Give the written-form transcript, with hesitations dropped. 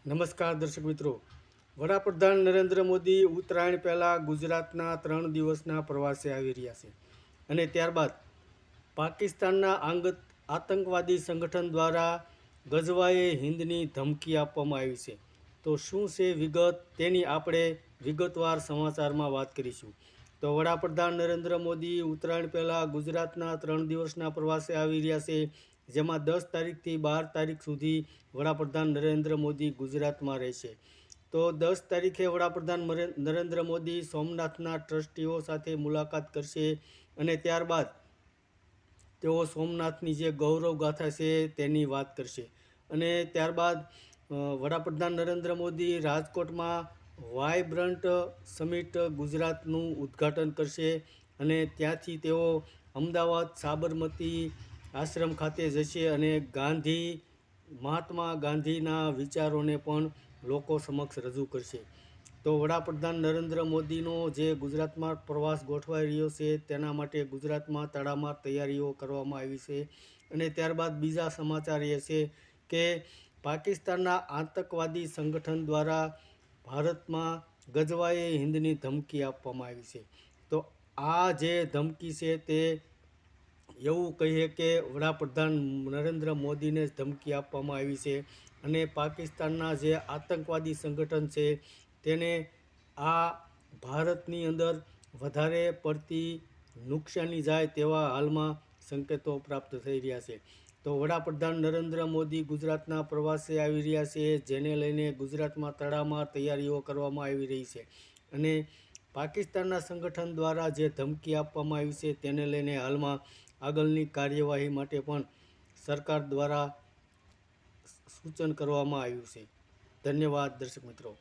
નમસ્કાર દર્શક મિત્રો, વડાપ્રધાન નરેન્દ્ર મોદી ઉત્તરાયણ પહેલાં ગુજરાતના 3 દિવસના પ્રવાસે આવી રહ્યા છે અને ત્યારબાદ પાકિસ્તાનના આતંકવાદી સંગઠન દ્વારા ગજવાએ હિન્દની ધમકી આપવામાં આવી છે. તો શું છે વિગત, તેની આપણે વિગતવાર સમાચારમાં વાત કરીશું. તો વડાપ્રધાન નરેન્દ્ર મોદી ઉત્તરાયણ પહેલાં ગુજરાતના 3 દિવસના પ્રવાસે આવી રહ્યા છે, જેમાં 10 તારીખથી 12 તારીખ સુધી વડાપ્રધાન નરેન્દ્ર મોદી ગુજરાતમાં રહેશે. તો 10 તારીખે વડાપ્રધાન નરેન્દ્ર મોદી સોમનાથના ટ્રસ્ટીઓ સાથે મુલાકાત કરશે અને ત્યારબાદ તેઓ સોમનાથની જે ગૌરવ ગાથા છે તેની વાત કરશે. અને ત્યારબાદ વડાપ્રધાન નરેન્દ્ર મોદી રાજકોટમાં વાયબ્રન્ટ સમિટ ગુજરાતનું ઉદ્ઘાટન કરશે અને ત્યાંથી તેઓ અમદાવાદ સાબરમતી આશ્રમ ખાતે જશે અને મહાત્મા ગાંધીના વિચારોને પણ લોકો સમક્ષ રજૂ કરશે. તો વડાપ્રધાન નરેન્દ્ર મોદીનો જે ગુજરાતમાં પ્રવાસ ગોઠવાઈ રહ્યો છે તેના માટે ગુજરાતમાં તડામાર તૈયારીઓ કરવામાં આવી છે. અને ત્યારબાદ બીજા સમાચાર એ છે કે પાકિસ્તાનના આતંકવાદી સંગઠન દ્વારા ભારતમાં ગજવાએ હિન્દની ધમકી આપવામાં આવી છે. તો આ જે ધમકી છે તે એવું કહીએ કે વડાપ્રધાન નરેન્દ્ર મોદીને જ ધમકી આપવામાં આવી છે અને પાકિસ્તાનના જે આતંકવાદી સંગઠન છે તેને આ ભારતની અંદર વધારે પડતી નુકસાની જાય તેવા હાલમાં સંકેતો પ્રાપ્ત થઈ રહ્યા છે. તો વડાપ્રધાન નરેન્દ્ર મોદી ગુજરાતના પ્રવાસે આવી રહ્યા છે, જેને લઈને ગુજરાતમાં તડામાર તૈયારીઓ કરવામાં આવી રહી છે અને પાકિસ્તાનના સંગઠન દ્વારા જે ધમકી આપવામાં આવી છે તેને લઈને હાલમાં આગળની કાર્યવાહી માટે પણ સરકાર દ્વારા સૂચન કરવામાં આવ્યું છે. ધન્યવાદ દર્શક મિત્રો.